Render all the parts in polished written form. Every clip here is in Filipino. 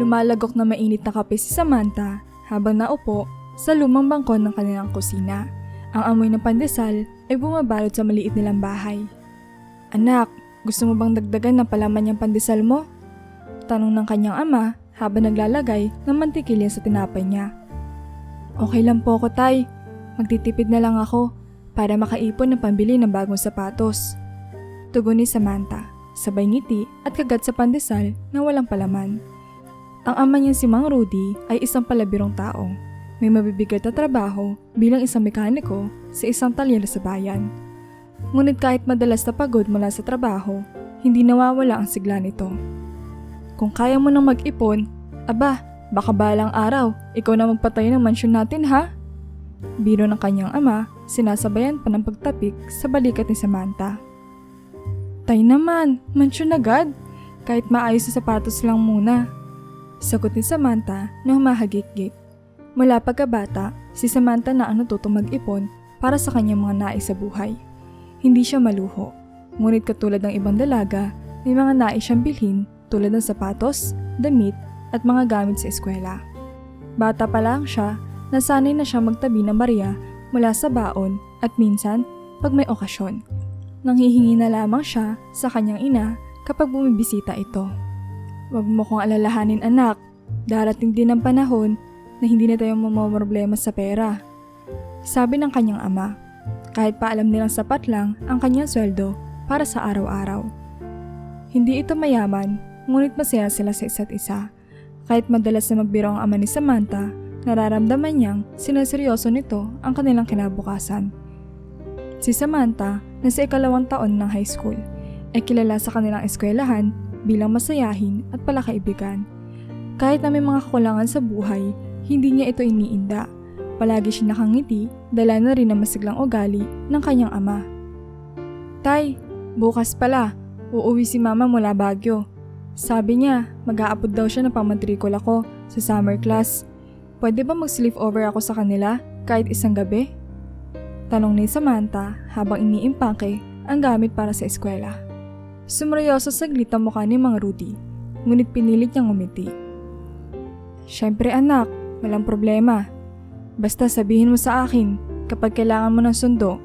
Lumalagok na mainit na kape si Samantha habang naupo sa lumang bangko ng kanilang kusina. Ang amoy ng pandesal ay bumabalot sa maliit nilang bahay. "Anak, gusto mo bang dagdagan ng palaman yung pandesal mo?" Tanong ng kanyang ama habang naglalagay ng mantikilya sa tinapay niya. "Okay lang po ako, tay. Magtitipid na lang ako para makaipon ng pambili ng bagong sapatos." Tugon ni Samantha, sabay ngiti at kagat sa pandesal na walang palaman. Ang ama niya si Mang Rudy ay isang palabirong tao. May mabibigat na trabaho bilang isang mekaniko sa isang talyero sa bayan. Ngunit kahit madalas na pagod mula sa trabaho, hindi nawawala ang sigla nito. "Kung kaya mo nang mag-ipon, aba, baka balang araw, ikaw na magpatayo ng mansyon natin ha?" Biro ng kanyang ama, sinasabayan pa ng pagtapik sa balikat ni Samantha. "Tay naman, mansyon agad? Kahit maayos na sapatos lang muna." Sagot ni Samantha na humahagik-gik. Mula pagkabata, si Samantha na ang natutong mag-ipon para sa kanyang mga nais sa buhay. Hindi siya maluho, ngunit katulad ng ibang dalaga, may mga nais siyang bilhin tulad ng sapatos, damit at mga gamit sa eskwela. Bata pa lang siya, nasanay na siya magtabi ng barya mula sa baon at minsan, pag may okasyon, nanghihingi na lamang siya sa kanyang ina kapag bumibisita ito. "Huwag mo kong alalahanin, anak. Darating din ang panahon na hindi na tayo mamamroblema sa pera," sabi ng kanyang ama, kahit pa alam nilang sapat lang ang kanyang sweldo para sa araw-araw. Hindi ito mayaman, ngunit masaya sila sa isa't isa. Kahit madalas na magbiro ang ama ni Samantha, nararamdaman niyang sineryoso nito ang kanilang kinabukasan. Si Samantha, na sa ika2 taon ng high school, ay kilala sa kanilang eskwelahan bilang masayahin at palakaibigan. Kahit na may mga kakulangan sa buhay, hindi niya ito iniinda. Palagi siya nakangiti, dala na rin ang masiglang ugali ng kanyang ama. "Tay, bukas pala, uuwi si mama mula Baguio. Sabi niya, mag-aapod daw siya ng pamatrikula ko sa summer class. Pwede ba mag-sleepover ako sa kanila kahit isang gabi?" Tanong ni Samantha habang iniimpake ang gamit para sa eskwela. Sumryoso saglit ang mukha ni Mang Rudy, ngunit pinilit niyang umiti. "Syempre anak, walang problema. Basta sabihin mo sa akin kapag kailangan mo ng sundo.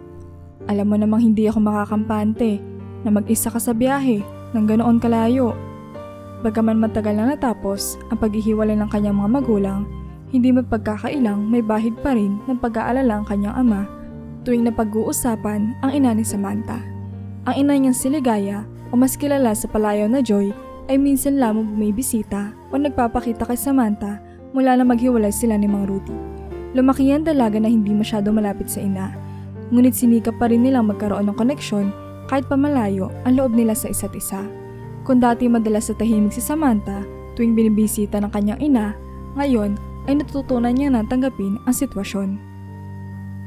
Alam mo namang hindi ako makakampante na mag-isa ka sa biyahe ng ganoon kalayo." Bagaman matagal na natapos ang paghihiwalay ng kanyang mga magulang, hindi mapagkakailang may bahid pa rin ng pag-aalala ang kanyang ama tuwing napag-uusapan ang ina ni Samantha. Ang ina niyang si Ligaya, o mas kilala sa palayaw na Joy, ay minsan lamang bumibisita o nagpapakita kay Samantha mula na maghiwalay sila ni Mang Rudy. Lumaki ang dalaga na hindi masyado malapit sa ina, ngunit sinikap pa rin nilang magkaroon ng koneksyon kahit pamalayo ang loob nila sa isa't isa. Kung dati madalas sa tahimik si Samantha tuwing binibisita ng kanyang ina, ngayon ay natutunan niya na tanggapin ang sitwasyon.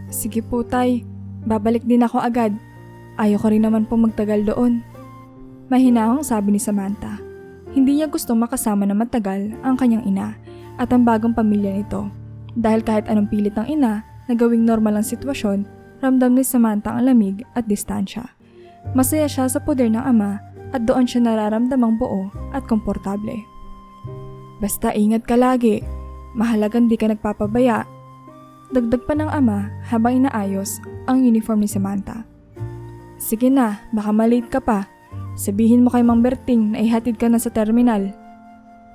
"Sige po tay, babalik din ako agad. Ayoko rin naman po magtagal doon." Mahinahong sabi ni Samantha. Hindi niya gustong makasama na matagal ang kanyang ina at ang bagong pamilya nito, dahil kahit anong pilit ng ina na gawing normal ang sitwasyon, ramdam ni Samantha ang lamig at distansya. Masaya siya sa poder ng ama at doon siya nararamdamang buo at komportable. "Basta ingat ka lagi. Mahalagang di ka nagpapabaya." Dagdag pa ng ama habang inaayos ang uniform ni Samantha. "Sige na, baka malate ka pa. Sabihin mo kay Mang Berting na ihatid ka na sa terminal."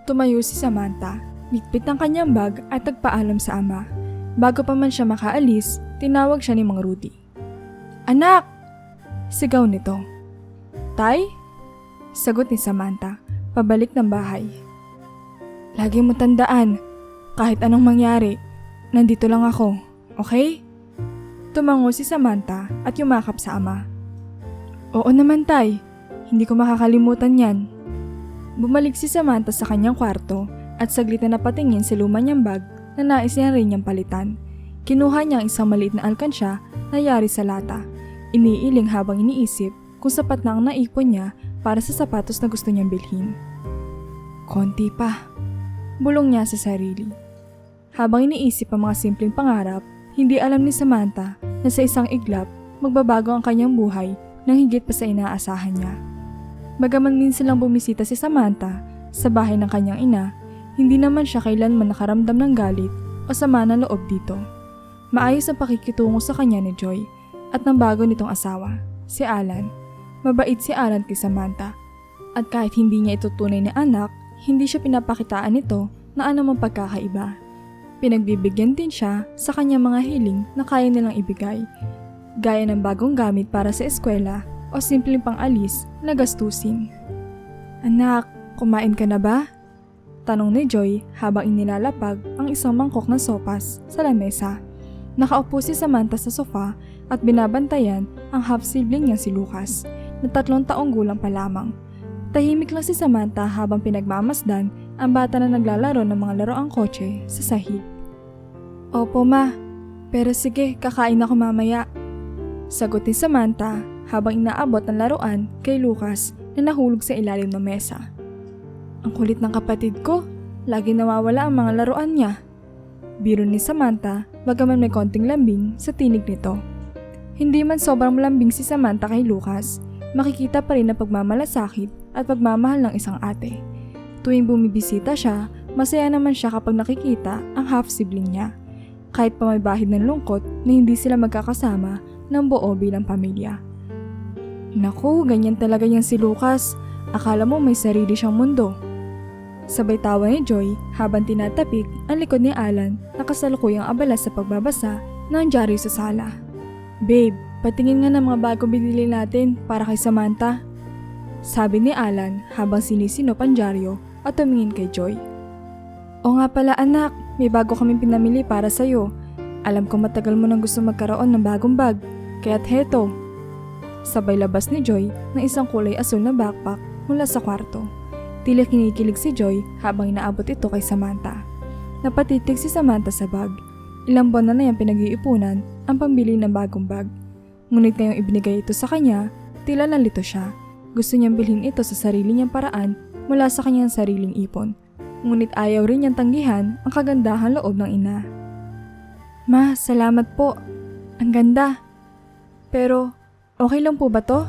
Tumayo si Samantha, bitbit ng kanyang bag at nagpaalam sa ama. Bago pa man siya makaalis, tinawag siya ni Mang Rudy. "Anak!" sigaw nito. "Tay?" sagot ni Samantha, pabalik ng bahay. "Lagi mo tandaan, kahit anong mangyari, nandito lang ako, okay?" Tumango si Samantha at yumakap sa ama. "Oo naman tay, hindi ko makakalimutan yan." Bumalik si Samantha sa kanyang kwarto at saglit na napatingin sa luma niyang bag na nais niya rin niyang palitan. Kinuha niya ang isang maliit na alkansya na yari sa lata. Iniiling habang iniisip kung sapat na ang naipon niya para sa sapatos na gusto niyang bilhin. "Konti pa," bulong niya sa sarili. Habang iniisip ang mga simpleng pangarap, hindi alam ni Samantha na sa isang iglap, magbabago ang kanyang buhay nang higit pa sa inaasahan niya. Bagaman minsan lang bumisita si Samantha sa bahay ng kanyang ina, Hindi naman siya kailanman nakaramdam ng galit o sama ng loob dito. Maayos ang pakikitungo sa kanya ni Joy at ng bago nitong asawa, si Alan. Mabait si Alan kay Samantha at kahit hindi niya ito tunay na anak, hindi siya pinapakitaan nito na anumang pagkakaiba. Pinagbibigyan din siya sa kanyang mga hiling na kaya nilang ibigay, gaya ng bagong gamit para sa eskwela o simpleng pang-alis na gastusin. Anak, kumain ka na ba? Tanong ni Joy habang inilalapag ang isang mangkok ng sopas sa lamesa. Nakaupo si Samantha sa sofa at binabantayan ang half-sibling niya si Lucas na 3 taong gulang pa lamang. Tahimik lang si Samantha habang pinagmamasdan ang bata na naglalaro ng mga laroang kotse sa sahig. Opo ma, pero sige kakain ako mamaya. Sagot ni Samantha habang inaabot ang laruan kay Lucas na nahulog sa ilalim ng mesa. Ang kulit ng kapatid ko, lagi nawawala ang mga laruan niya. Biro ni Samantha, bagaman may konting lambing sa tinig nito. Hindi man sobrang lambing si Samantha kay Lucas, makikita pa rin ang pagmamalasakit at pagmamahal ng isang ate. Tuwing bumibisita siya, masaya naman siya kapag nakikita ang half-sibling niya. Kahit pa may bahid ng lungkot na hindi sila magkakasama ng buo bilang pamilya. Naku, ganyan talaga yan si Lucas. Akala mo may sarili siyang mundo. Sabay tawa ni Joy habang tinatapik ang likod ni Alan na kasalukuyang abala sa pagbabasa ng dyaryo sa sala. Babe, patingin nga ng mga bagong binili natin para kay Samantha. Sabi ni Alan habang sinisinop ang dyaryo at tumingin kay Joy. O nga pala anak, may bago kaming pinamili para sa'yo. Alam ko matagal mo nang gusto magkaroon ng bagong bag, kaya't heto. Sabay labas ni Joy ng isang kulay asul na backpack mula sa kwarto. Tila kinikilig si Joy habang inaabot ito kay Samantha. Napatitig si Samantha sa bag. Ilang buwan na niyang pinag-iipunan ang pambili ng bagong bag. Ngunit ngayong ibinigay ito sa kanya, tila nalito siya. Gusto niyang bilhin ito sa sarili niyang paraan mula sa kanyang sariling ipon. Ngunit ayaw rin niyang tanggihan ang kagandahan loob ng ina. Ma, salamat po. Ang ganda. Pero, okay lang po ba to?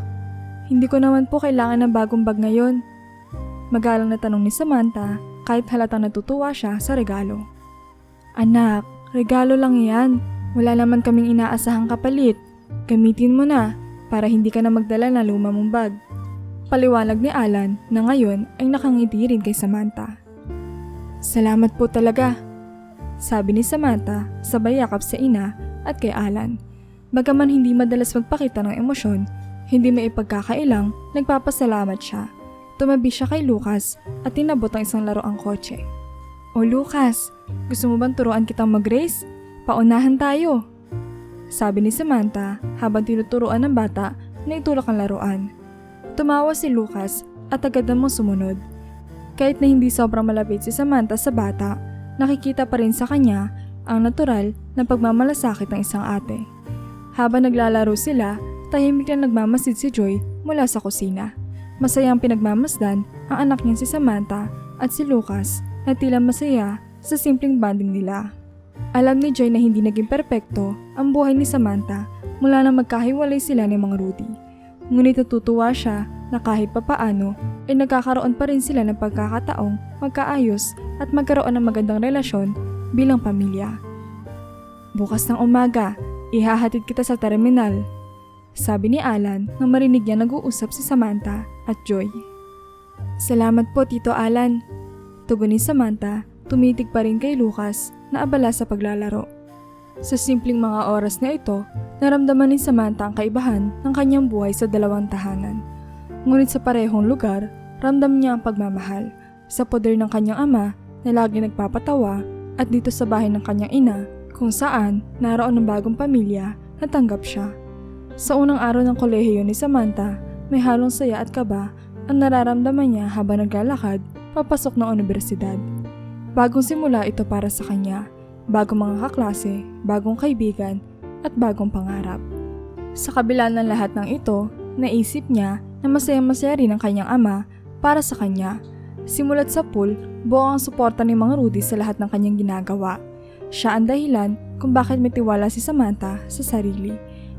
Hindi ko naman po kailangan ng bagong bag ngayon. Magalang na tanong ni Samantha kahit halatang natutuwa siya sa regalo. Anak, regalo lang yan. Wala naman kaming inaasahang kapalit. Gamitin mo na para hindi ka na magdala ng luma mong bag. Paliwanag ni Alan na ngayon ay nakangiti rin kay Samantha. Salamat po talaga, sabi ni Samantha sabay yakap sa ina at kay Alan. Bagaman hindi madalas magpakita ng emosyon, hindi may ipagkakailang nagpapasalamat siya. Tumabi siya kay Lucas at tinabot ang isang laroang kotse. O Lucas, gusto mo bang turuan kitang mag-race? Paunahan tayo. Sabi ni Samantha habang tinuturuan ng bata na itulak ang laruan. Tumawa si Lucas at agad namang sumunod. Kahit na hindi sobrang malapit si Samantha sa bata, nakikita pa rin sa kanya ang natural na pagmamalasakit ng isang ate. Habang naglalaro sila, tahimik lang nagmamasid si Joy mula sa kusina. Masayang pinagmamasdan ang anak niya si Samantha at si Lucas na tila masaya sa simpleng bonding nila. Alam ni Joy na hindi naging perpekto ang buhay ni Samantha mula nang magkahiwalay sila ni Mang Rudy. Ngunit natutuwa siya na kahit papaano ay nagkakaroon pa rin sila ng pagkakataong magkaayos at magkaroon ng magandang relasyon bilang pamilya. Bukas ng umaga, ihahatid kita sa terminal. Sabi ni Alan nang marinig niya nag-uusap si Samantha at Joy. Salamat po Tito Alan. Tugon ni Samantha, tumitig pa rin kay Lucas na abala sa paglalaro. Sa simpleng mga oras na ito, naramdaman ni Samantha ang kaibahan ng kanyang buhay sa dalawang tahanan. Ngunit sa parehong lugar, ramdam niya ang pagmamahal sa poder ng kanyang ama na lagi nagpapatawa at dito sa bahay ng kanyang ina kung saan naroon ng bagong pamilya na tanggap siya. Sa unang araw ng kolehiyo ni Samantha, may halong saya at kaba ang nararamdaman niya habang naglalakad papasok ng universidad. Bagong simula ito para sa kanya, bagong mga kaklase, bagong kaibigan at bagong pangarap. Sa kabila ng lahat ng ito, naisip niya na masaya-masaya rin ang kanyang ama para sa kanya. Simulat sa pool, buo ang suporta ni Mang Rudy sa lahat ng kanyang ginagawa. Siya ang dahilan kung bakit may tiwala si Samantha sa sarili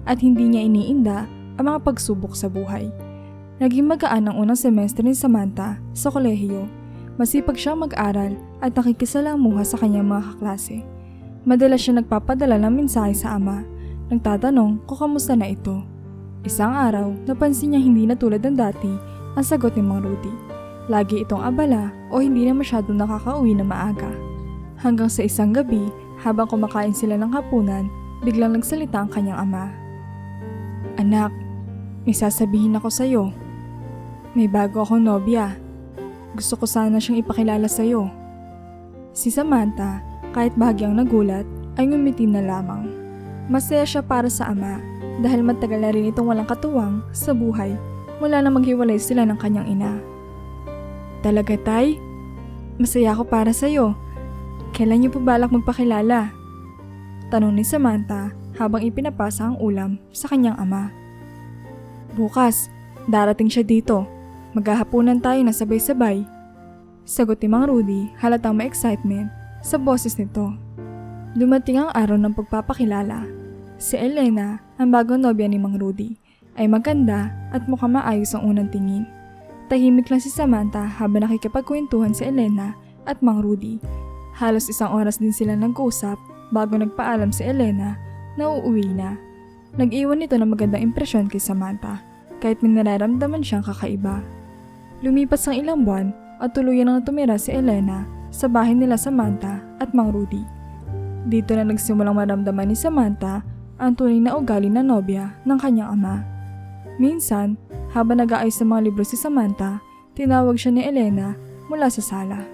at hindi niya iniinda ang mga pagsubok sa buhay. Naging magaan ang unang semestre ni Samantha sa kolehiyo. Masipag siyang mag-aral at nakikisalamuha sa kanyang mga kaklase. Madalas siya nagpapadala ng mensahe sa ama, nagtatanong kung kamusta na ito. Isang araw, napansin niya hindi na tulad ng dati ang sagot ni Mang Rudy. Lagi itong abala o hindi na masyadong nakakauwi na maaga. Hanggang sa isang gabi, habang kumakain sila ng hapunan, biglang nagsalita ang kanyang ama. Anak, may sasabihin ako sa'yo. May bago akong nobya. Gusto ko sana siyang ipakilala sa'yo. Si Samantha, kahit bahagyang nagulat, ay ngumiti na lamang. Masaya siya para sa ama dahil matagal na rin itong walang katuwang sa buhay mula na maghiwalay sila ng kanyang ina. Talaga, Tay? Masaya ako para sa'yo. Kailan niyo po balak magpakilala? Tanong ni Samantha habang ipinapasa ang ulam sa kanyang ama. Bukas, darating siya dito. Maghahapunan tayo na sabay-sabay. Sagot ni Mang Rudy halatang may excitement sa boses nito. Dumating ang araw ng pagpapakilala. Si Elena, ang bagong nobya ni Mang Rudy, ay maganda at mukhang maayos ang unang tingin. Tahimik lang si Samantha habang nakikipagkwentuhan si Elena at Mang Rudy. Halos isang oras din sila nag-usap bago nagpaalam si Elena na uuwi na. Nag-iwan nito ng magandang impresyon kay Samantha kahit may nararamdaman siyang kakaiba. Lumipas ang ilang buwan at tuluyan nang tumira si Elena sa bahay nila Samantha at Mang Rudy. Dito na nagsimulang maramdaman ni Samantha ang tunay na ugali na nobya ng kanyang ama. Minsan, habang nag-aayos ng mga libro si Samantha, tinawag siya ni Elena mula sa sala.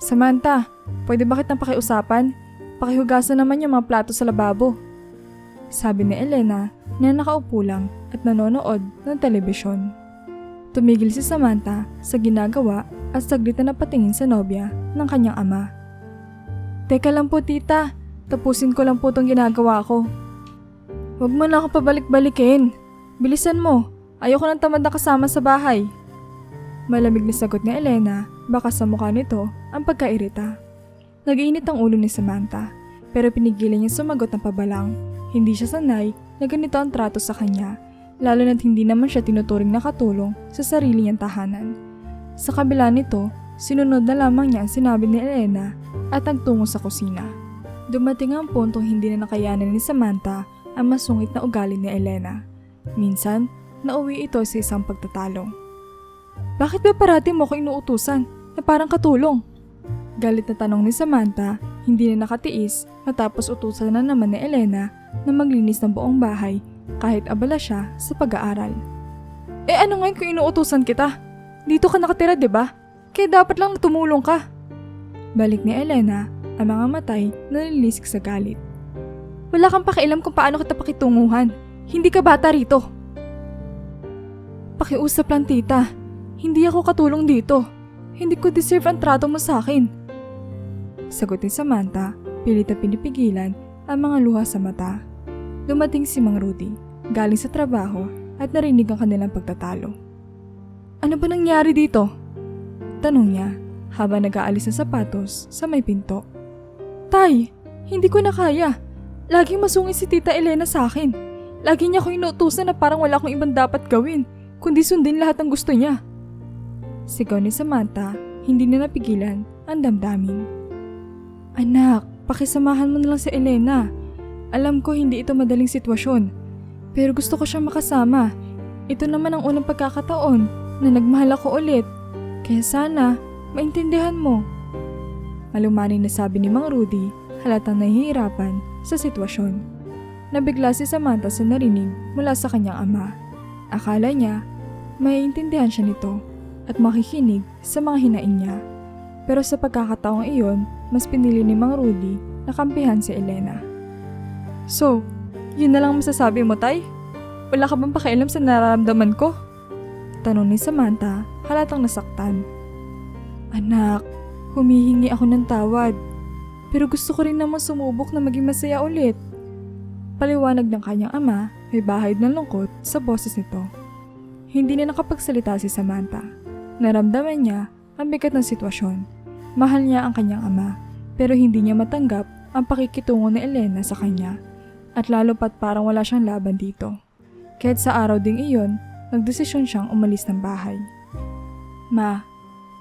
Samantha, pwede ba kitang pakiusapan? Pakihugasan naman yung mga plato sa lababo. Sabi ni Elena na nakaupo lang at nanonood ng telebisyon. Tumigil si Samantha sa ginagawa at saglit na napatingin sa nobya ng kanyang ama. Teka lang po tita, tapusin ko lang po itong ginagawa ko. Huwag mo na ako pabalik-balikin. Bilisan mo, ayoko nang tamad na kasama sa bahay. Malamig na sagot ni Elena, baka sa mukha nito ang pagkairita. Nag-iinit ang ulo ni Samantha, pero pinigilan niya sumagot ng pabalang. Hindi siya sanay na ganito ang trato sa kanya, lalo na't hindi naman siya tinuturing na katulong sa sarili niyang tahanan. Sa kabila nito, sinunod na lamang niya ang sinabi ni Elena at nagtungo sa kusina. Dumating ang puntong hindi na nakayanan ni Samantha ang masungit na ugali ni Elena. Minsan, nauwi ito sa isang pagtatalo. Bakit ba parati mo ko inuutusan na parang katulong? Galit na tanong ni Samantha, hindi na nakatiis matapos utusan na naman ni Elena na maglinis ng buong bahay kahit abala siya sa pag-aaral. Ano ngayon kung inuutusan kita? Dito ka nakatira, diba? Kaya dapat lang tumulong ka. Balik ni Elena, ang mga matay nalilisik sa galit. Wala kang pakialam kung paano kita pakitunguhan. Hindi ka bata rito. Pakiusap lang tita. Hindi ako katulong dito. Hindi ko deserve ang trato mo sa akin. Sagot ni Samantha, pilit na pinipigilan ang mga luha sa mata. Dumating si Mang Rudy, galing sa trabaho at narinig ang kanilang pagtatalo. Ano ba nangyari dito? Tanong niya habang nag-aalis ng sapatos sa may pinto. Tay, hindi ko na kaya. Laging masungit si Tita Elena sa akin. Lagi niya ako inuutusan na parang wala akong ibang dapat gawin, kundi sundin lahat ng gusto niya. Sigaw ni Samantha, hindi na napigilan ang damdamin. Anak, pakisamahan mo na lang si Elena. Alam ko hindi ito madaling sitwasyon, pero gusto ko siyang makasama. Ito naman ang unang pagkakataon na nagmahal ako ulit, kaya sana maintindihan mo. Malumanay na sabi ni Mang Rudy, halatang nahihirapan sa sitwasyon. Nabigla si Samantha sa narinig mula sa kanyang ama. Akala niya, maiintindihan siya nito at makikinig sa mga hinaing niya. Pero sa pagkakataong iyon, mas pinili ni Mang Rudy na kampihan si Elena. So, yun na lang masasabi mo, Tay? Wala ka bang pakialam sa nararamdaman ko? Tanong ni Samantha, halatang nasaktan. Anak, humihingi ako ng tawad. Pero gusto ko rin naman sumubok na maging masaya ulit. Paliwanag ng kanyang ama, may bahid ng lungkot sa boses nito. Hindi na nakapagsalita si Samantha. Naramdaman niya ang bigat ng sitwasyon. Mahal niya ang kanyang ama, pero hindi niya matanggap ang pakikitungo ni Elena sa kanya. At lalo pat parang wala siyang laban dito. Kahit sa araw ding iyon, nagdesisyon siyang umalis ng bahay. Ma,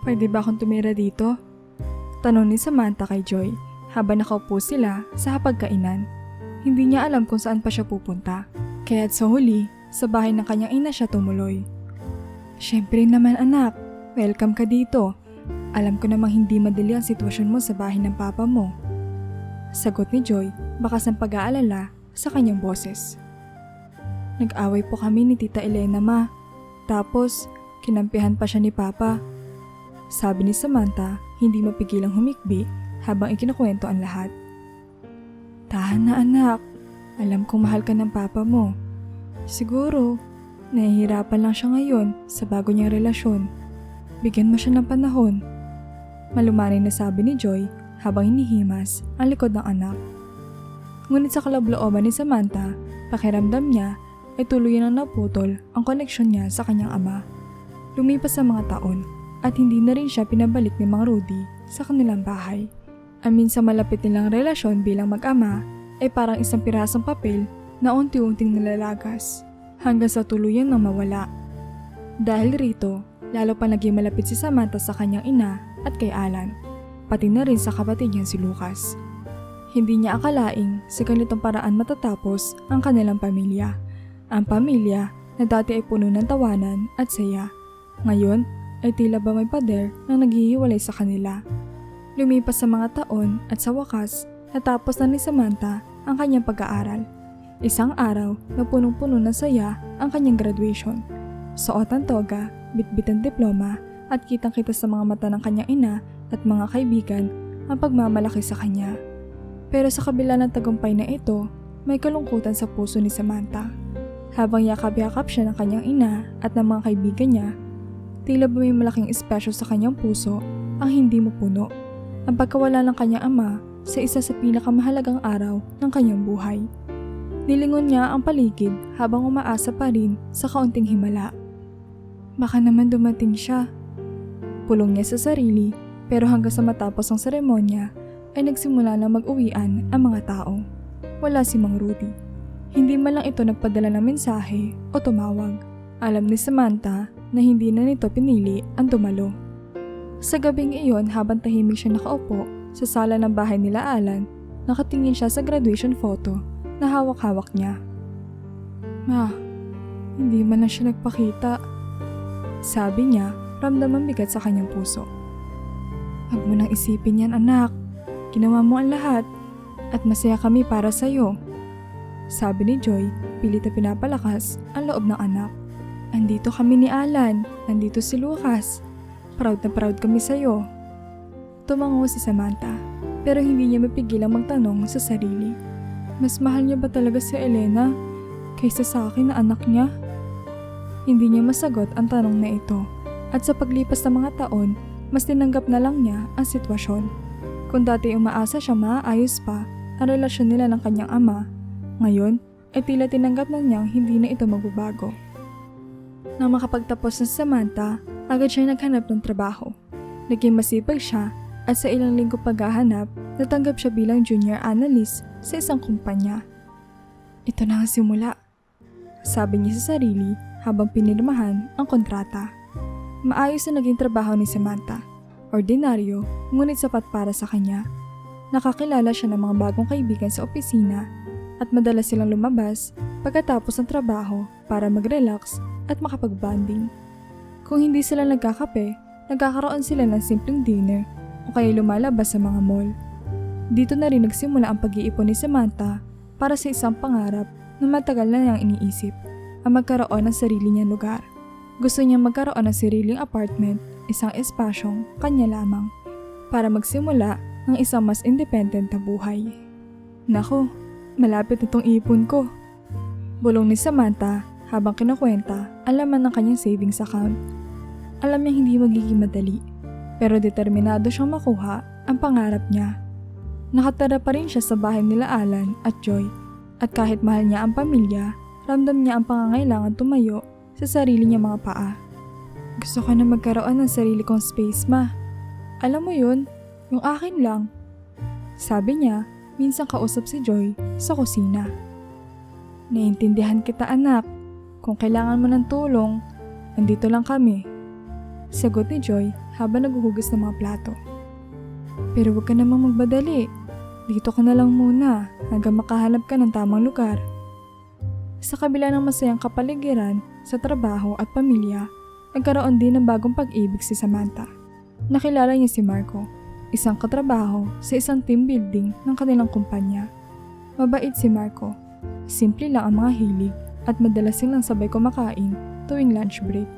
Pwede ba akong tumira dito? Tanong ni Samantha kay Joy habang nakaupo sila sa hapagkainan. Hindi niya alam kung saan pa siya pupunta. Kaya't sa huli, sa bahay ng kanyang ina siya tumuloy. Siyempre naman anak, welcome ka dito. Alam ko namang hindi madali ang sitwasyon mo sa bahay ng papa mo. Sagot ni Joy, bakas ng pag-aalala sa kanyang boses. Nag-away po kami ni Tita Elena ma. Tapos, kinampihan pa siya ni papa. Sabi ni Samantha, hindi mapigilang humikbi habang ikinukwento ang lahat. Tahan na anak, alam kong mahal ka ng papa mo. Siguro, nahihirapan lang siya ngayon sa bago niyang relasyon. Bigyan mo siya ng panahon. Malumanay na sabi ni Joy habang hinihimas ang likod ng anak. Ngunit sa kalablooban ni Samantha, pakiramdam niya ay tuluyan na naputol ang koneksyon niya sa kanyang ama. Lumipas ang mga taon at hindi na rin siya pinabalik ni Mang Rudy sa kanilang bahay. Amin sa malapit nilang relasyon bilang mag-ama ay parang isang pirasong papel na unti-unting nalalagas hanggang sa tuluyan nang mawala. Dahil rito, lalo pa naging malapit si Samantha sa kanyang ina at kay Alan, pati na rin sa kapatid niyang si Lucas. Hindi niya akalaing sa ganitong paraan matatapos ang kanilang pamilya. Ang pamilya na dati ay puno ng tawanan at saya. Ngayon ay tila ba may pader na naghihiwalay sa kanila. Lumipas sa mga taon at sa wakas, natapos na ni Samantha ang kanyang pag-aaral. Isang araw na punong-puno ng saya ang kanyang graduation. Suot ang toga, bitbit ang diploma at kitang-kita sa mga mata ng kanyang ina at mga kaibigan ang pagmamalaki sa kanya. Pero sa kabila ng tagumpay na ito, may kalungkutan sa puso ni Samantha. Habang yakap-yakap siya ng kanyang ina at ng mga kaibigan niya, tila ba may malaking espasyo sa kanyang puso ang hindi mapuno. Ang pagkawala ng kanyang ama sa isa sa pinakamahalagang araw ng kanyang buhay. Nilingon niya ang paligid habang umaasa pa rin sa kaunting himala. Baka naman dumating siya. Pulong niya sa sarili, pero hanggang sa matapos ang seremonya ay nagsimula na mag-uwian ang mga tao. Wala si Mang Rudy. Hindi man lang ito nagpadala ng mensahe o tumawag. Alam ni Samantha na hindi na nito pinili ang dumalo. Sa gabing iyon, habang tahimik siya nakaupo sa sala ng bahay nila Alan, nakatingin siya sa graduation photo na hawak-hawak niya. Ma, hindi man lang siya nagpakita. Sabi niya, ramdam ang bigat sa kanyang puso. Huwag mo nang isipin yan anak, ginawa mo ang lahat at masaya kami para sa'yo. Sabi ni Joy, pilit na pinapalakas ang loob ng anak. Andito kami ni Alan, nandito si Lucas. Proud na proud kami sa'yo. Tumango si Samantha, pero hindi niya mapigilang magtanong sa sarili. Mas mahal niya ba talaga si Elena kaysa sa akin na anak niya? Hindi niya masagot ang tanong na ito, at sa paglipas ng mga taon, mas tinanggap na lang niya ang sitwasyon. Kung dati umaasa siya maaayos pa ang relasyon nila ng kanyang ama, ngayon ay tila tinanggap na niyang hindi na ito magbabago. Nang makapagtapos na si Samantha, agad siya naghanap ng trabaho. Naging masipag siya at sa ilang linggo paghahanap, natanggap siya bilang junior analyst sa isang kumpanya. Ito na ang simula, sabi niya sa sarili habang pinirmahan ang kontrata. Maayos na naging trabaho ni Samantha. Ordinaryo, ngunit sapat para sa kanya. Nakakilala siya ng mga bagong kaibigan sa opisina at madalas silang lumabas pagkatapos ng trabaho para mag-relax at makapag-bonding. Kung hindi sila nagkakape, nagkakaroon sila ng simpleng dinner o kaya lumalabas sa mga mall. Dito na rin nagsimula ang pag-iipon ni Samantha para sa isang pangarap na matagal na niyang iniisip, ang magkaroon ng sarili niyang lugar. Gusto niyang magkaroon ng sariling apartment, isang espasyong kanya lamang, para magsimula ng isang mas independent na buhay. Naku, malapit na itong ipon ko. Bulong ni Samantha habang kinukwenta ang laman ng kanyang savings account. Alam niyang hindi magiging madali, pero determinado siyang makuha ang pangarap niya. Nakatira pa rin siya sa bahay nila Alan at Joy, at kahit mahal niya ang pamilya, ramdam niya ang pangangailangan tumayo sa sarili niya mga paa. Gusto ko na magkaroon ng sarili kong space, ma. Alam mo yun, yung akin lang. Sabi niya, minsan kausap si Joy sa kusina. Naiintindihan kita anak. Kung kailangan mo ng tulong, nandito lang kami. Sagot ni Joy habang naghuhugas ng mga plato. Pero huwag ka namang magbadali. Dito ka na lang muna hanggang makahanap ka ng tamang lugar. Sa kabila ng masayang kapaligiran sa trabaho at pamilya, nagkaroon din ng bagong pag-ibig si Samantha. Nakilala niya si Marco, isang katrabaho sa isang team building ng kanilang kumpanya. Mabait si Marco. Simple lang ang mga hilig at madalas silang sabay kumakain tuwing lunch break.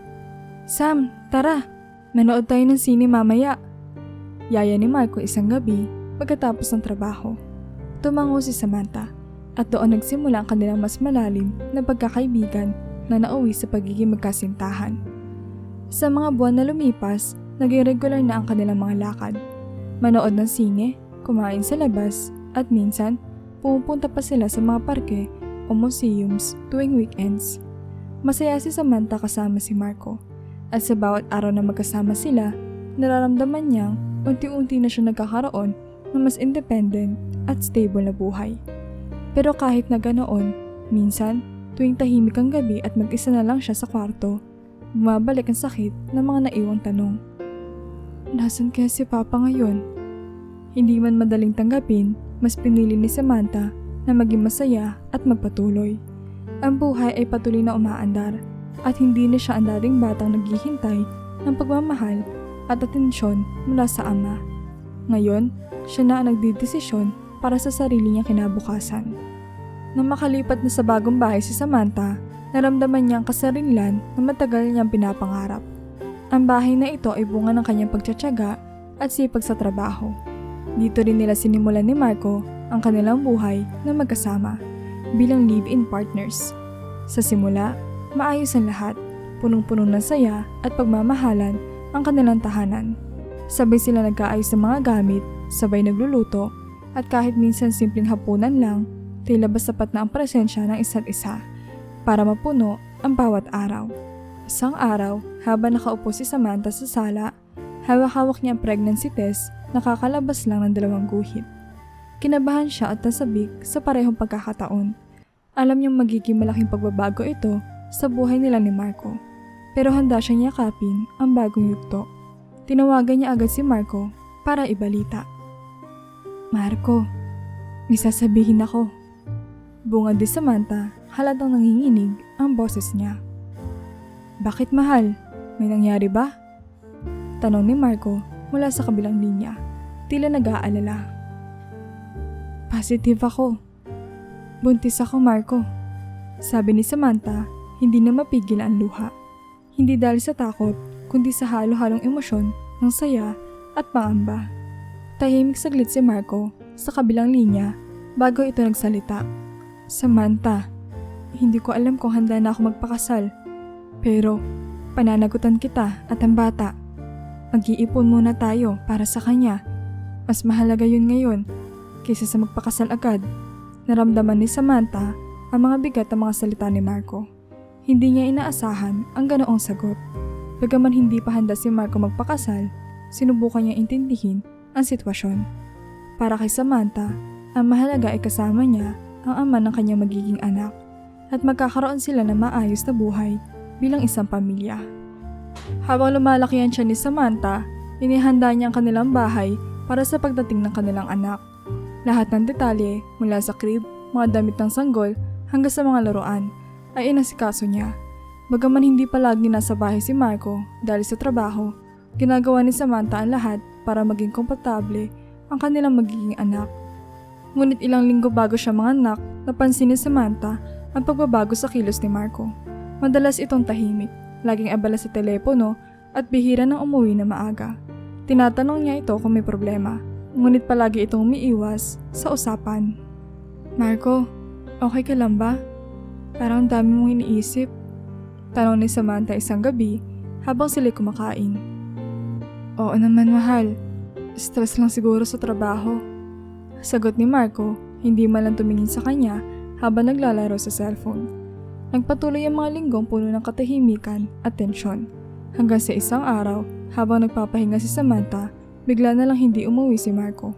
Sam, tara! Manood tayo ng sine mamaya. Yaya ni Marco isang gabi pagkatapos ng trabaho. Tumango si Samantha at doon nagsimula ang kanilang mas malalim na pagkakaibigan na nauwi sa pagiging magkasintahan. Sa mga buwan na lumipas, naging regular na ang kanilang mga lakad. Manood ng sine, kumain sa labas, at minsan, pumupunta pa sila sa mga parke o museums tuwing weekends. Masaya si Samantha kasama si Marco, at sa bawat araw na magkasama sila, nararamdaman niyang unti-unti na siya nagkakaroon ng mas independent at stable na buhay. Pero kahit na ganoon, minsan, tuwing tahimik ang gabi at mag-isa na lang siya sa kwarto, bumabalik ang sakit ng mga naiwang tanong. Nasaan kaya si Papa ngayon? Hindi man madaling tanggapin, mas pinili ni Samantha na maging masaya at magpatuloy. Ang buhay ay patuloy na umaandar at hindi na siya ang dating batang naghihintay ng pagmamahal at atensyon mula sa ama. Ngayon, siya na ang nagdidesisyon para sa sarili niyang kinabukasan. Nang makalipat na sa bagong bahay si Samantha, naramdaman niya ang kasarilan na matagal niyang pinapangarap. Ang bahay na ito ay bunga ng kanyang pagtsatsaga at sipag sa trabaho. Dito rin nila sinimulan ni Marco ang kanilang buhay na magkasama bilang live-in partners. Sa simula, maayos ang lahat, punong-puno ng saya at pagmamahalan ang kanilang tahanan. Sabay sila nagkaayos ng mga gamit, sabay nagluluto, at kahit minsan simpleng hapunan lang, tila ba sapat na ang presensya ng isa't isa para mapuno ang bawat araw. Isang araw, habang nakaupo si Samantha sa sala, hawak-hawak niya ang pregnancy test, nakakalabas lang ng 2 guhit. Kinabahan siya at nasabik sa parehong pagkakataon. Alam niyang magiging malaking pagbabago ito sa buhay nila ni Marco, pero handa siyang yakapin ang bagong yugto. Tinawagan niya agad si Marco para ibalita. Marco, may sasabihin ako. Bungad ni Samantha, halatang nanginginig ang boses niya. Bakit mahal? May nangyari ba? Tanong ni Marco mula sa kabilang linya. Tila nag-aalala. Positive ako. Buntis ako, Marco. Sabi ni Samantha, hindi na mapigil ang luha. Hindi dahil sa takot, kundi sa halo-halong emosyon ng saya at pangamba. Tahimik saglit si Marco sa kabilang linya bago ito nagsalita. Samantha, hindi ko alam kung handa na ako magpakasal. Pero, pananagutan kita at ang bata. Mag-iipon muna tayo para sa kanya. Mas mahalaga yun ngayon kaysa sa magpakasal agad. Naramdaman ni Samantha ang mga bigat ng mga salita ni Marco. Hindi niya inaasahan ang ganoong sagot. Bagaman hindi pa handa si Marco magpakasal, sinubukan niya intindihin ang sitwasyon. Para kay Samantha, ang mahalaga ay kasama niya ang ama ng kanyang magiging anak at magkakaroon sila ng maayos na buhay bilang isang pamilya. Habang lumalaki ang tiyan ni Samantha, inihanda niya ang kanilang bahay para sa pagdating ng kanilang anak. Lahat ng detalye mula sa crib, mga damit ng sanggol hanggang sa mga laruan ay inasikaso niya. Bagaman hindi palagi nasa bahay si Marco dahil sa trabaho, ginagawa ni Samantha ang lahat para maging komportable ang kanilang magiging anak. Ngunit ilang linggo bago siya manganak, napansin ni Samantha ang pagbabago sa kilos ni Marco. Madalas itong tahimik, laging abala sa telepono at bihira nang umuwi na maaga. Tinatanong niya ito kung may problema, ngunit palagi itong umiiwas sa usapan. Marco, okay ka lang ba? Parang dami mong iniisip. Tanong ni Samantha isang gabi habang sila'y kumakain. Oo naman mahal, stress lang siguro sa trabaho. Sagot ni Marco, hindi man lang tumingin sa kanya habang naglalaro sa cellphone. Nagpatuloy ang mga linggong puno ng katahimikan at tensyon. Hanggang sa isang araw, habang nagpapahinga si Samantha, bigla na lang hindi umuwi si Marco.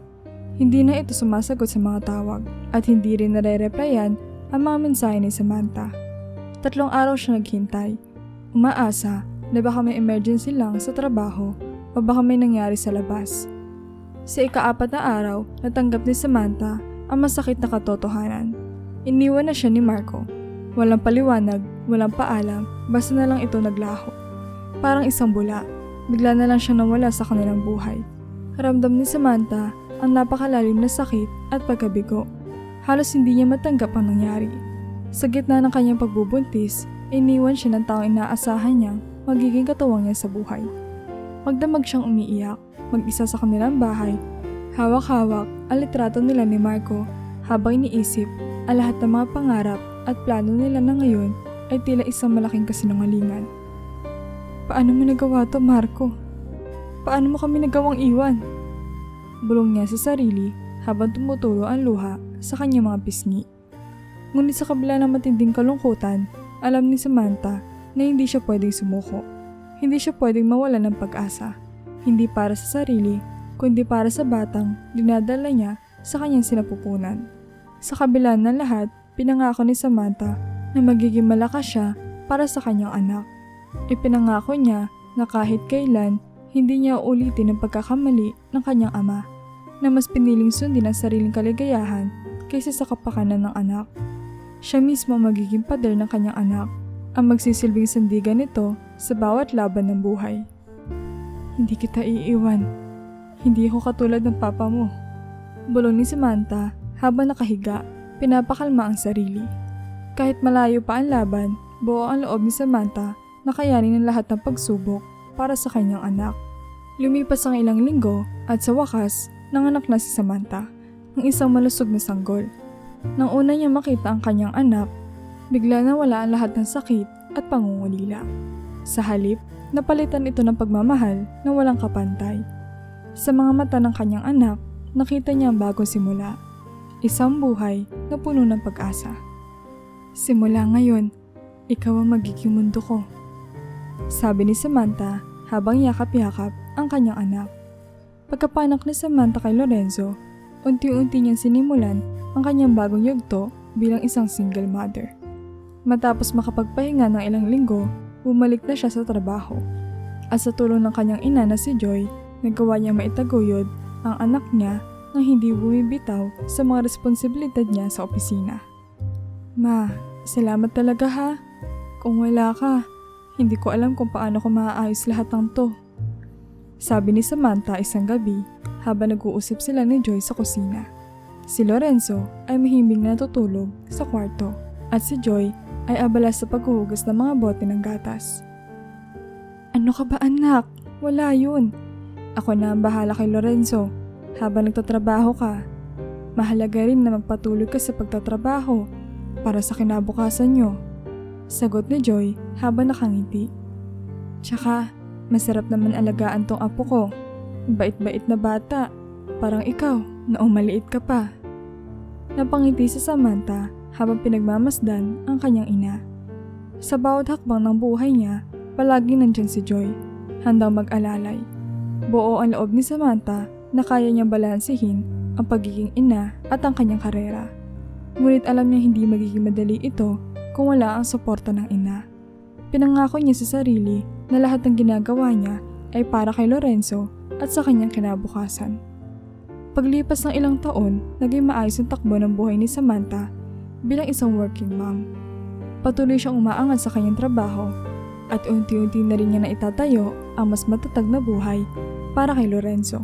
Hindi na ito sumasagot sa mga tawag at hindi rin nare-replyan ang mga mensahe ni Samantha. 3 araw siya naghintay, umaasa na baka may emergency lang sa trabaho o baka may nangyari sa labas. Sa ika-4 na araw, natanggap ni Samantha ang masakit na katotohanan. Iniwan na siya ni Marco. Walang paliwanag, walang paalam, basta na lang ito naglaho. Parang isang bula, bigla na lang siya nawala sa kanilang buhay. Ramdam ni Samantha ang napakalalim na sakit at pagkabigo. Halos hindi niya matanggap ang nangyari. Sa gitna ng kanyang pagbubuntis, iniwan siya ng taong inaasahan niyang magiging katuwang niya sa buhay. Magdamag siyang umiiyak, mag-isa sa kanilang bahay. Hawak-hawak ang litrato nila ni Marco habang iniisip ang lahat ng mga pangarap at plano nila na ngayon ay tila isang malaking kasinungalingan. Paano mo nagawa to, Marco? Paano mo kami nagawang iwan? Bulong niya sa sarili habang tumutulo ang luha sa kanyang mga pisngi. Ngunit sa kabila ng matinding kalungkutan, alam ni Samantha na hindi siya pwedeng sumuko. Hindi siya pwedeng mawala ng pag-asa. Hindi para sa sarili, kundi para sa batang dinadala niya sa kanyang sinapupunan. Sa kabila ng lahat, pinangako ni Samantha na magiging malakas siya para sa kanyang anak. Ipinangako niya na kahit kailan, hindi niya uulitin ang pagkakamali ng kanyang ama, na mas piniling sundin ang sariling kaligayahan kaysa sa kapakanan ng anak. Siya mismo ang magiging pader ng kanyang anak, ang magsisilbing sandigan nito sa bawat laban ng buhay. Hindi kita iiwan. Hindi ako katulad ng papa mo. Bulong ni Samantha habang nakahiga, pinapakalma ang sarili. Kahit malayo pa ang laban, buo ang loob ni Samantha na kayanin ang lahat ng pagsubok para sa kanyang anak. Lumipas ang ilang linggo at sa wakas, nanganak na si Samantha, ng isang malusog na sanggol. Nang una niya makita ang kanyang anak, bigla na wala ang lahat ng sakit at pangungulila. Sa halip, napalitan ito ng pagmamahal na walang kapantay. Sa mga mata ng kanyang anak, nakita niya ang bagong simula. Isang buhay na puno ng pag-asa. Simula ngayon, ikaw ang magiging mundo ko, sabi ni Samantha habang yakap-yakap ang kanyang anak. Pagkapanak ni Samantha kay Lorenzo, unti-unti niyang sinimulan ang kanyang bagong yugto bilang isang single mother. Matapos makapagpahinga ng ilang linggo, bumalik na siya sa trabaho. At sa tulong ng kanyang ina na si Joy, nagawa niya maitaguyod ang anak niya nang hindi bumibitaw sa mga responsibilidad niya sa opisina. Ma, salamat talaga ha. Kung wala ka, hindi ko alam kung paano ko maaayos lahat ng to, sabi ni Samantha isang gabi habang nag-uusap sila ni Joy sa kusina. Si Lorenzo ay mahimbing na natutulog sa kwarto at si Joy ay abala sa paghuhugas ng mga bote ng gatas. Ano ka ba anak? Wala yun. Ako na ang bahala kay Lorenzo habang nagtatrabaho ka. Mahalaga rin na magpatuloy ka sa pagtatrabaho para sa kinabukasan nyo, sagot ni Joy habang nakangiti. Tsaka, masarap naman alagaan tong apo ko. Bait-bait na bata. Parang ikaw na umaliit ka pa. Napangiti si Samantha habang pinagmamasdan ang kanyang ina. Sa bawat hakbang ng buhay niya, palagi nandyan si Joy, handang mag-alalay. Buo ang loob ni Samantha na kaya niyang balansehin ang pagiging ina at ang kanyang karera. Ngunit alam niya hindi magiging madali ito kung wala ang suporta ng ina. Pinangako niya sa sarili na lahat ng ginagawa niya ay para kay Lorenzo at sa kanyang kinabukasan. Paglipas ng ilang taon, naging maayos ang takbo ng buhay ni Samantha bilang isang working mom. Patuloy siyang umaangat sa kanyang trabaho at unti-unti na rin niya na itatayo ang mas matatag na buhay para kay Lorenzo.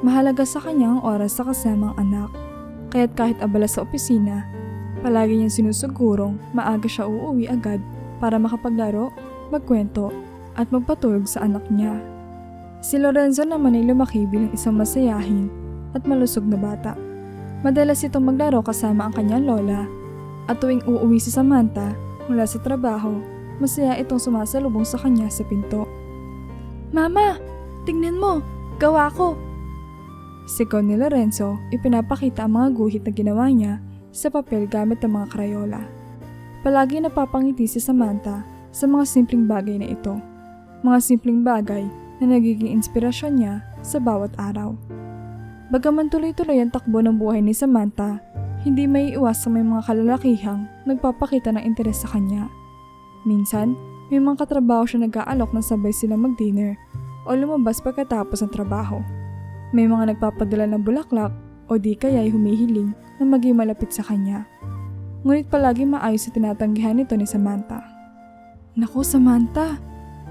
Mahalaga sa kanya ang oras sa kasamang anak, kaya't kahit abala sa opisina, palagi niyang sinusugurong maaga siya uuwi agad para makapaglaro, magkwento at magpatulog sa anak niya. Si Lorenzo naman ay lumaki bilang isang masayahin at malusog na bata. Madalas itong maglaro kasama ang kanyang lola at tuwing uuwi si Samantha mula sa trabaho, masaya itong sumasalubong sa kanya sa pinto. Mama, tingnan mo, gawa ko! Sigaw ni Lorenzo, ipinapakita ang mga guhit na ginawa niya sa papel gamit ang mga krayola. Palagi napapangiti si Samantha sa mga simpleng bagay na ito. Mga simpleng bagay na nagiging inspirasyon niya sa bawat araw. Bagaman tuloy-tuloy ang takbo ng buhay ni Samantha, hindi may iwasang may mga kalalakihang nagpapakita ng interes sa kanya. Minsan, may mga katrabaho siya nag-aalok na sabay sila mag-dinner o lumabas pagkatapos ng trabaho. May mga nagpapadala ng bulaklak o di kaya'y humihiling na maging malapit sa kanya. Ngunit palagi maayos sa tinatanggihan nito ni Samantha. Naku Samantha,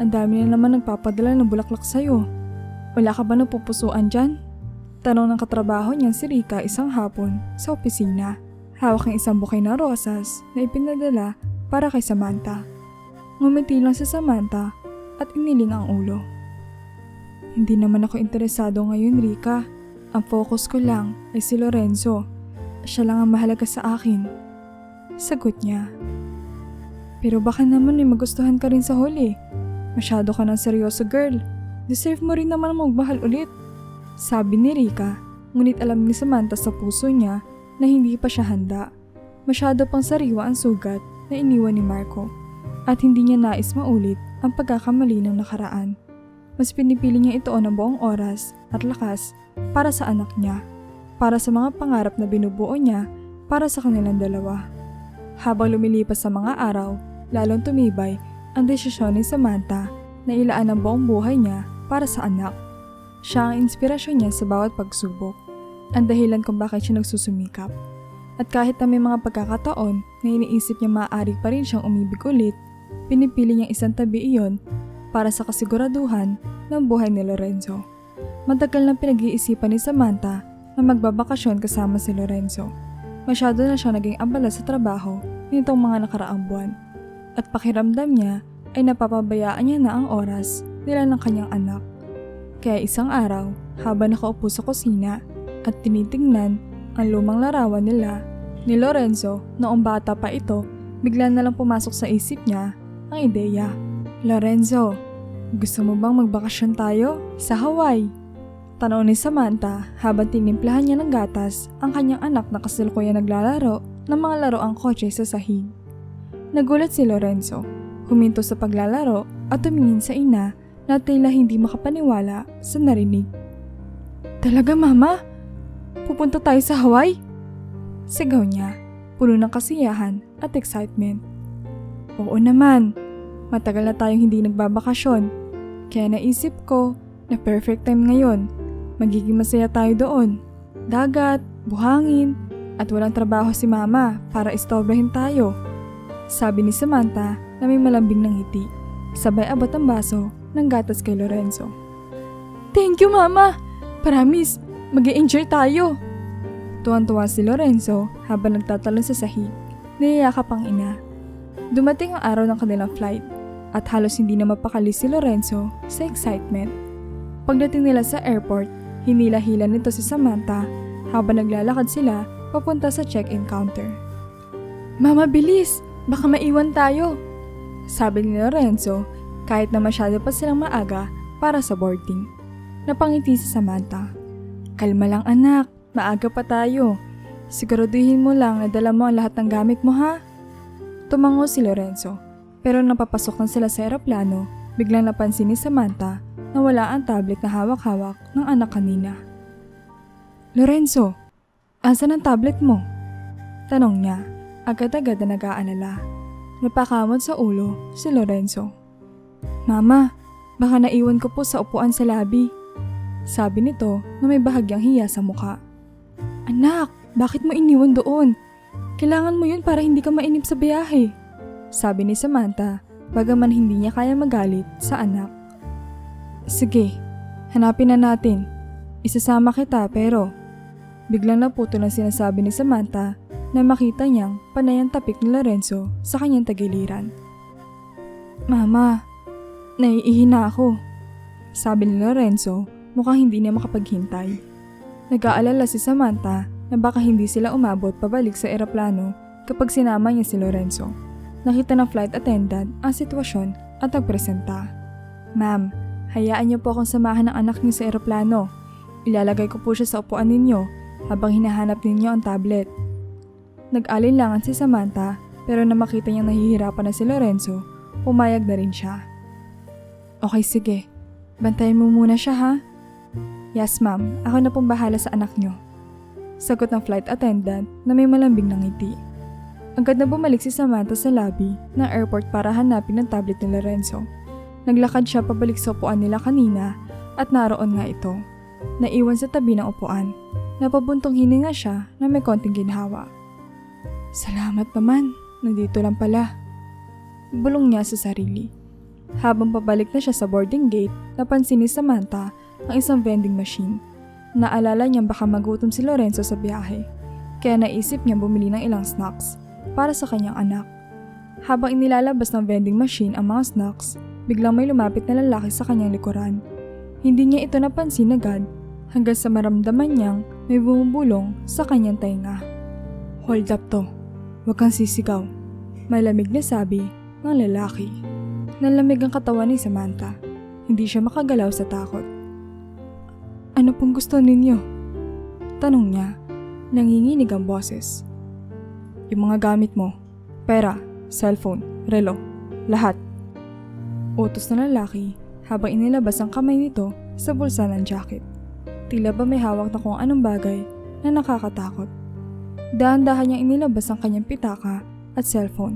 ang dami na naman nagpapadala ng bulaklak sa'yo. Wala ka ba napupusuan dyan? Tanong ng katrabaho niyan si Rika isang hapon sa opisina. Hawak ang isang bouquet ng rosas na ipinadala para kay Samantha. Ngumiti lang si Samantha at iniling ang ulo. Hindi naman ako interesado ngayon, Rika. Ang focus ko lang ay si Lorenzo. Siya lang ang mahalaga sa akin. Sagot niya. Pero baka naman may magustuhan ka rin sa huli. Masyado ka ng seryoso, girl. Deserve mo rin naman magmahal ulit. Sabi ni Rika, ngunit alam ni Samantha sa puso niya na hindi pa siya handa. Masyado pang sariwa ang sugat na iniwan ni Marco at hindi niya nais maulit ang pagkakamali ng nakaraan. Mas pinipili niya ito ng buong oras at lakas para sa anak niya, para sa mga pangarap na binubuo niya para sa kanilang dalawa. Habang lumilipas sa mga araw, lalong tumibay ang desisyon ni Samantha na ilaan ang buong buhay niya para sa anak. Siya ang inspirasyon niya sa bawat pagsubok, ang dahilan kung bakit siya nagsusumikap. At kahit na may mga pagkakataon na iniisip niya maaari pa rin siyang umibig ulit, pinipili niyang isang tabi iyon para sa kasiguraduhan ng buhay ni Lorenzo. Matagal nang pinag-iisipan ni Samantha na magbabakasyon kasama si Lorenzo. Masyado na siya naging abala sa trabaho nitong mga nakaraang buwan. At pakiramdam niya ay napapabayaan niya na ang oras nila ng kanyang anak. Kaya isang araw, habang nakaupo sa kusina at tinitingnan ang lumang larawan nila ni Lorenzo noong bata pa ito, bigla na lang pumasok sa isip niya ang ideya. Lorenzo, gusto mo bang magbakasyon tayo sa Hawaii? Tanong ni Samantha habang tinimplahan niya ng gatas ang kanyang anak na kasalukuyan naglalaro ng mga laroang kotse sa sahig. Nagulat si Lorenzo, huminto sa paglalaro at tumingin sa ina na tila hindi makapaniwala sa narinig. Talaga mama? Pupunta tayo sa Hawaii? Sigaw niya, puno ng kasiyahan at excitement. Oo naman, matagal na tayong hindi nagbabakasyon, kaya naisip ko na perfect time ngayon. Magiging masaya tayo doon. Dagat, buhangin, at walang trabaho si mama para istorbahin tayo. Sabi ni Samantha na may malambing ng ngiti, sabay abot ang baso ng gatas kay Lorenzo. Thank you mama! Promise, mag-e-enjoy tayo! Tuwan-tuwa si Lorenzo habang nagtatalon sa sahig. Niyayakap ang ina. Dumating ang araw ng kanilang flight at halos hindi na mapakali si Lorenzo sa excitement. Pagdating nila sa airport, hinila-hila nito si Samantha habang naglalakad sila papunta sa check-in counter. Mama, bilis! Baka maiwan tayo! Sabi ni Lorenzo kahit na masyado pa silang maaga para sa boarding. Napangiti si Samantha. Kalma lang anak, maaga pa tayo. Siguraduhin mo lang na dala mo ang lahat ng gamit mo ha? Tumango si Lorenzo, pero nang papasok na sila sa eroplano, biglang napansin ni Samantha na wala ang tablet na hawak-hawak ng anak kanina. Lorenzo, asan ang tablet mo? Tanong niya, agad-agad na nag-aalala. Napakamot sa ulo si Lorenzo. Mama, baka naiwan ko po sa upuan sa labi. Sabi nito na may bahagyang hiya sa mukha. Anak, bakit mo iniwan doon? Kailangan mo yun para hindi ka mainip sa biyahe. Sabi ni Samantha, bagaman hindi niya kaya magalit sa anak. Sige, hanapin na natin. Isasama kita pero... Biglang naputo na sinasabi ni Samantha na makita niyang panay ang tapik ni Lorenzo sa kanyang tagiliran. Mama, naiihi na ako. Sabi ni Lorenzo, mukhang hindi niya makapaghintay. Nag-aalala si Samantha na baka hindi sila umabot pabalik sa eroplano kapag sinama niya si Lorenzo. Nakita ng flight attendant ang sitwasyon at nagpresenta. Ma'am, hayaan niyo po akong samahan ng anak niyo sa eroplano. Ilalagay ko po siya sa upuan ninyo habang hinahanap ninyo ang tablet. Nag-alinlangan si Samantha pero na makita niyang nahihirapan na si Lorenzo, pumayag na rin siya. Okay sige, bantayan mo muna siya ha? Yes ma'am, ako na pong bahala sa anak niyo. Sagot ng flight attendant na may malambing ng ngiti. Agad na bumalik si Samantha sa lobby ng airport para hanapin ang tablet ni Lorenzo. Naglakad siya pabalik sa upuan nila kanina at naroon nga ito. Naiwan sa tabi ng upuan. Napabuntong hininga siya na may konting ginhawa. Salamat naman, nandito lang pala. Bulong niya sa sarili. Habang pabalik na siya sa boarding gate, napansin ni Samantha ang isang vending machine. Naalala niyang baka magutom si Lorenzo sa biyahe, kaya naisip niyang bumili ng ilang snacks para sa kanyang anak. Habang inilalabas ng vending machine ang mga snacks, biglang may lumapit na lalaki sa kanyang likuran. Hindi niya ito napansin agad hanggang sa maramdaman niyang may bumubulong sa kanyang tainga. Hold up to. Huwag kang sisigaw. Malamig na sabi ng lalaki. Nalamig ang katawan ni Samantha. Hindi siya makagalaw sa takot. Ano pong gusto ninyo? Tanong niya. Nanginginig ang boses. Yung mga gamit mo. Pera, cellphone, relo, lahat. Utos ng lalaki habang inilabas ang kamay nito sa bulsa ng jacket. Tila ba may hawak na kung anong bagay na nakakatakot. Dahan-dahan niyang inilabas ang kanyang pitaka at cellphone.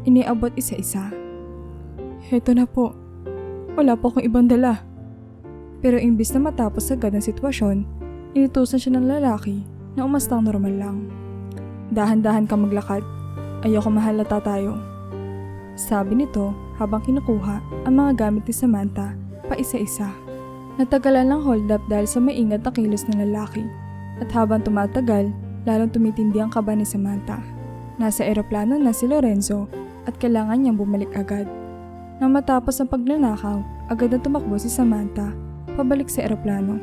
Iniabot isa-isa. Heto na po. Wala po akong ibang dala. Pero imbis na matapos agad ang sitwasyon, inutusan siya ng lalaki na umastang normal lang. Dahan-dahan ka maglakad. Ayoko mahalata tayo. Sabi nito habang kinukuha ang mga gamit ni Samantha pa isa-isa. Natagalan lang hold up dahil sa maingat na kilos ng lalaki. At habang tumatagal, lalong tumitindi ang kaba ni Samantha. Nasa eroplano na si Lorenzo at kailangan niyang bumalik agad. Nang matapos ang pagnanakaw, agad na tumakbo si Samantha pabalik sa eroplano.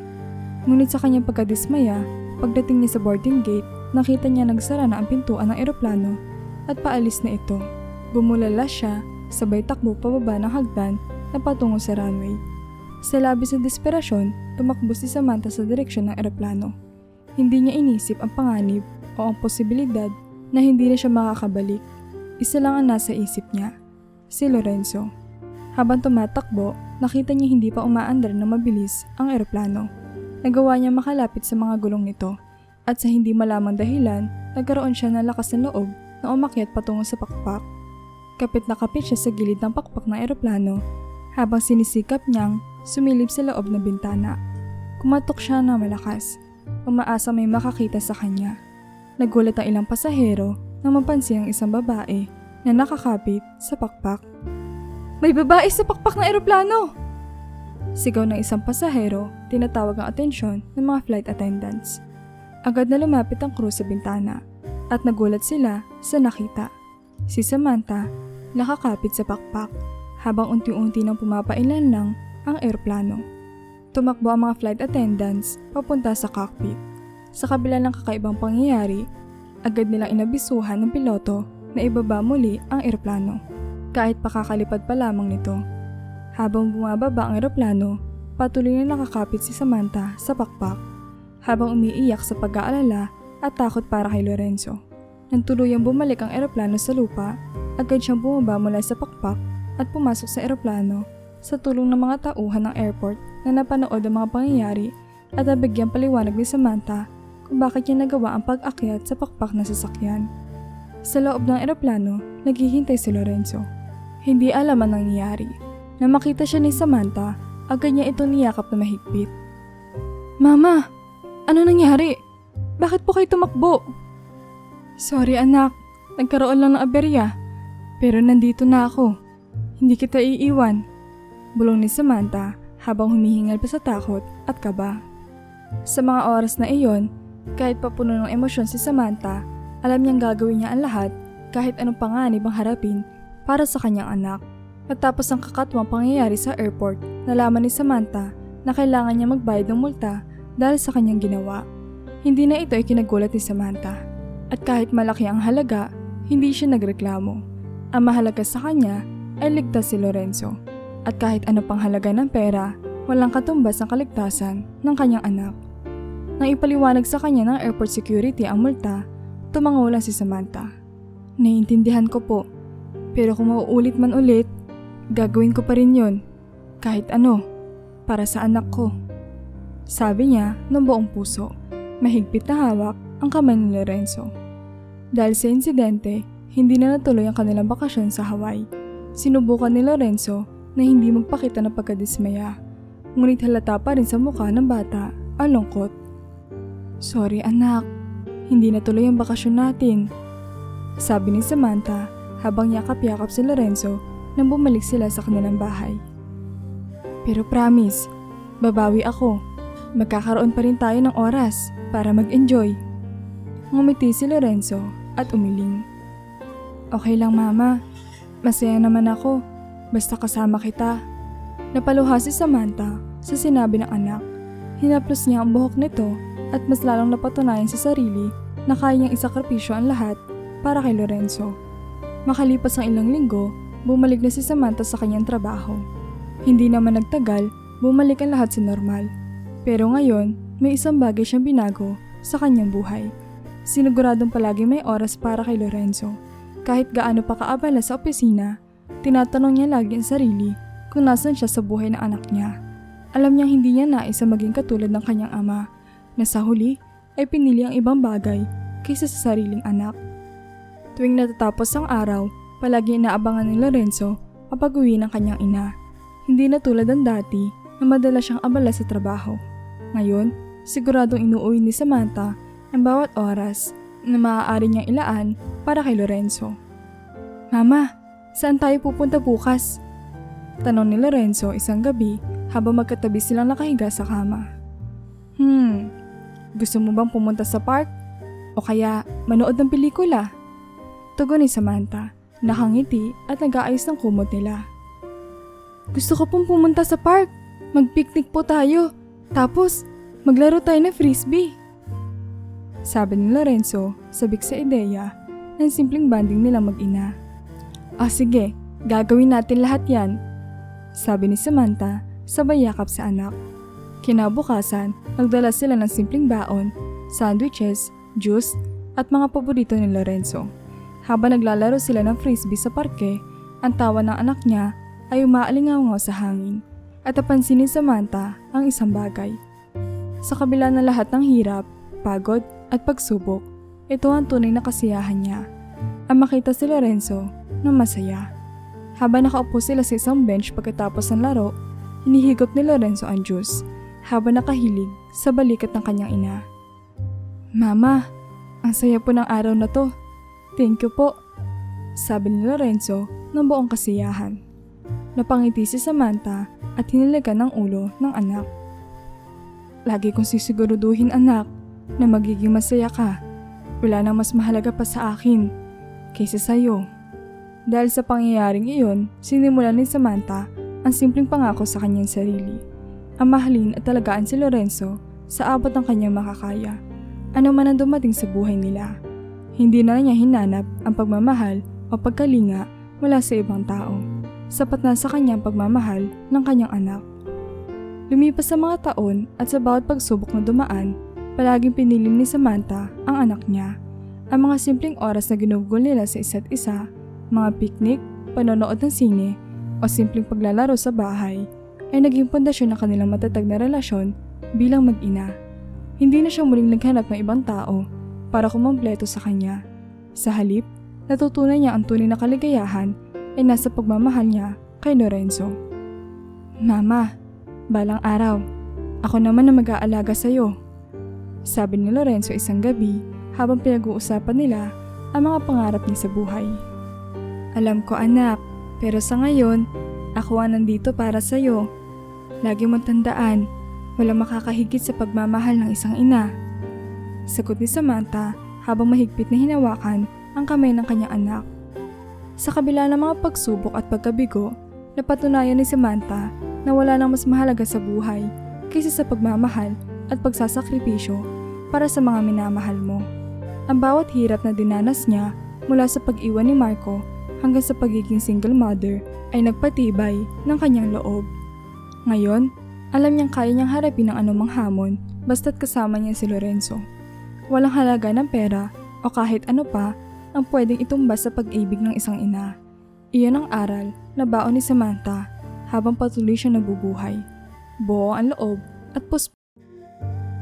Ngunit sa kanyang pagkadismaya, pagdating niya sa boarding gate, nakita niya nagsara na ang pintuan ng eroplano at paalis na ito. Bumulala siya, sabay takbo pababa ng hagdan na patungo sa runway. Sa labis na desperasyon, tumakbo si Samantha sa direksyon ng eroplano. Hindi niya inisip ang panganib o ang posibilidad na hindi na siya makakabalik. Isa lang ang nasa isip niya, si Lorenzo. Habang tumatakbo, nakita niya hindi pa umaandar na mabilis ang eroplano. Nagawa niya makalapit sa mga gulong nito at sa hindi malamang dahilan, nagkaroon siya ng lakas ng loob na umakyat patungo sa pakpak. Kapit na kapit siya sa gilid ng pakpak ng eroplano habang sinisikap niyang sumilip sa loob ng bintana. Kumatok siya na malakas, umaasa may makakita sa kanya. Nagulat ang ilang pasahero nang mapansin ang isang babae na nakakapit sa pakpak. May babae sa pakpak ng eroplano! Sigaw ng isang pasahero, tinatawag ang atensyon ng mga flight attendants. Agad na lumapit ang crew sa bintana at nagulat sila sa nakita. Si Samantha nakakapit sa pakpak habang unti-unti nang pumapailan lang ang eroplano. Tumakbo ang mga flight attendants papunta sa cockpit. Sa kabila ng kakaibang pangyayari, agad nilang inabisuhan ng piloto na ibaba muli ang eroplano. Kahit pakakalipad pa lamang nito. Habang bumababa ang eroplano, patuloy na nakakapit si Samantha sa pakpak habang umiiyak sa pag-aalala at takot para kay Lorenzo. Nang tuluyang bumalik ang eroplano sa lupa, agad siyang bumaba mula sa pakpak at pumasok sa eroplano sa tulong ng mga tauhan ng airport na napanood ang mga pangyayari at nabigyang paliwanag ni Samantha kung bakit niya nagawa ang pag-akyat sa pakpak na sasakyan. Sa loob ng eroplano, naghihintay si Lorenzo. Hindi alam ang nangyayari. Nang makita siya ni Samantha, agad niya ito niyakap na mahigpit. Mama! Ano nangyari? Bakit po kayo tumakbo? Sorry anak, nagkaroon lang ng aberya. Pero nandito na ako. Hindi kita iiwan. Bulong ni Samantha habang humihingal pa sa takot at kaba. Sa mga oras na iyon, kahit papuno ng emosyon si Samantha, alam niyang gagawin niya ang lahat kahit anong panganib ang harapin para sa kanyang anak. Matapos ang kakatwang pangyayari sa airport, nalaman ni Samantha na kailangan niya magbayad ng multa dahil sa kanyang ginawa. Hindi na ito ay kinagulat ni Samantha. At kahit malaki ang halaga, hindi siya nagreklamo. Ang mahalaga sa kanya ay ligtas si Lorenzo. At kahit ano pang halaga ng pera, walang katumbas ang kaligtasan ng kanyang anak. Nang ipaliwanag sa kanya ng airport security ang multa, tumango lang si Samantha. Naiintindihan ko po, pero kung mauulit man ulit, gagawin ko pa rin yun. Kahit ano, para sa anak ko. Sabi niya ng buong puso, mahigpit na hawak ang kamay ni Lorenzo. Dahil sa insidente, hindi na natuloy ang kanilang bakasyon sa Hawaii. Sinubukan ni Lorenzo na hindi magpakita ng pagkadismaya. Ngunit halata pa rin sa mukha ng bata ang lungkot. "Sorry anak, hindi natuloy ang bakasyon natin," sabi ni Samantha habang yakap-yakap si Lorenzo nang bumalik sila sa kanilang bahay. "Pero promise, babawi ako. Magkakaroon pa rin tayo ng oras para mag-enjoy." Ngumiti si Lorenzo at umiling. "Okay lang mama, masaya naman ako, basta kasama kita." Napaluha si Samantha sa sinabi ng anak. Hinaplos niya ang buhok nito at mas lalong napatunayan sa sarili na kaya niyang isakripisyo ang lahat para kay Lorenzo. Makalipas ang ilang linggo, bumalik na si Samantha sa kanyang trabaho. Hindi naman nagtagal, bumalik ang lahat sa normal. Pero ngayon, may isang bagay siyang binago sa kanyang buhay. Siniguradong palagi may oras para kay Lorenzo. Kahit gaano pa kaabala sa opisina, tinatanong niya lagi ang sarili kung nasan siya sa buhay ng anak niya. Alam niyang hindi niya nais na maging katulad ng kanyang ama, na sa huli ay pinili ang ibang bagay kaysa sa sariling anak. Tuwing natatapos ang araw, palagi inaabangan ni Lorenzo ang pag-uwi ng kanyang ina. Hindi na tulad ng dati na madalas siyang abala sa trabaho. Ngayon, siguradong inuuwi ni Samantha ang bawat oras na maaari niyang ilaan para kay Lorenzo. "Mama, saan tayo pupunta bukas?" Tanong ni Lorenzo isang gabi habang magkatabi silang nakahiga sa kama. Gusto mo bang pumunta sa park? O kaya manood ng pelikula?" Tugon ni Samantha, nakangiti at nag-aayos ng kumot nila. "Gusto ko pong pumunta sa park. Mag-picnic po tayo. Tapos, maglaro tayo ng frisbee." Sabi ni Lorenzo, sabik sa ideya ng simpleng banding nilang mag-ina. Sige, gagawin natin lahat yan," sabi ni Samantha sabay yakap sa anak. Kinabukasan, nagdala sila ng simpleng baon, sandwiches, juice, at mga paborito ni Lorenzo. Habang naglalaro sila ng frisbee sa parke, ang tawa ng anak niya ay umaalingaw sa hangin at napansin ni Samantha ang isang bagay. Sa kabila ng lahat ng hirap, pagod at pagsubok, ito ang tunay na kasiyahan niya. Ang makita si Lorenzo na masaya. Habang nakaupo sila sa isang bench pagkatapos ng laro, hinihigop ni Lorenzo ang juice habang nakahilig sa balikat ng kanyang ina. "Mama, ang saya po ng araw na to. Thank you po," sabi ni Lorenzo ng buong kasiyahan. Napangiti si Samantha at hinilikan ng ulo ng anak. "Lagi kong sisiguraduhin anak na magiging masaya ka. Wala nang mas mahalaga pa sa akin kaysa sa'yo." Dahil sa pangyayaring iyon, sinimulan ni Samantha ang simpleng pangako sa kanyang sarili. Ang mahalin at talagaan si Lorenzo sa abot ng kanyang makakaya. Ano man ang dumating sa buhay nila. Hindi na niya hinanap ang pagmamahal o pagkalinga mula sa ibang tao. Sapat na sa kanyang pagmamahal ng kanyang anak. Lumipas sa mga taon at sa bawat pagsubok na dumaan, palaging pinili ni Samantha ang anak niya. Ang mga simpleng oras na ginugol nila sa isa't isa, mga picnic, panonood ng sine, o simpleng paglalaro sa bahay, ay naging pundasyon ng kanilang matatag na relasyon bilang mag-ina. Hindi na siya muling naghanap ng ibang tao para kumompleto sa kanya. Sa halip, natutunan niya ang tunay na kaligayahan ay nasa pagmamahal niya kay Lorenzo. "Mama, balang araw, ako naman na mag-aalaga sa'yo," sabi ni Lorenzo isang gabi habang pinag-uusapan nila ang mga pangarap niya sa buhay. "Alam ko anak, pero sa ngayon, ako ang nandito para sa'yo. Lagi mong tandaan, walang makakahigit sa pagmamahal ng isang ina," sagot ni Samantha habang mahigpit na hinawakan ang kamay ng kanyang anak. Sa kabila ng mga pagsubok at pagkabigo, napatunayan ni Samantha na wala nang mas mahalaga sa buhay kaysa sa pagmamahal at pagsasakripisyo para sa mga minamahal mo. Ang bawat hirap na dinanas niya mula sa pag-iwan ni Marco hanggang sa pagiging single mother ay nagpatibay ng kanyang loob. Ngayon, alam niyang kaya niyang harapin ang anumang hamon basta't kasama niya si Lorenzo. Walang halaga ng pera o kahit ano pa ang pwedeng itumbas sa pag-ibig ng isang ina. Iyon ang aral na baon ni Samantha habang patuloy siya nabubuhay. Buo ang loob at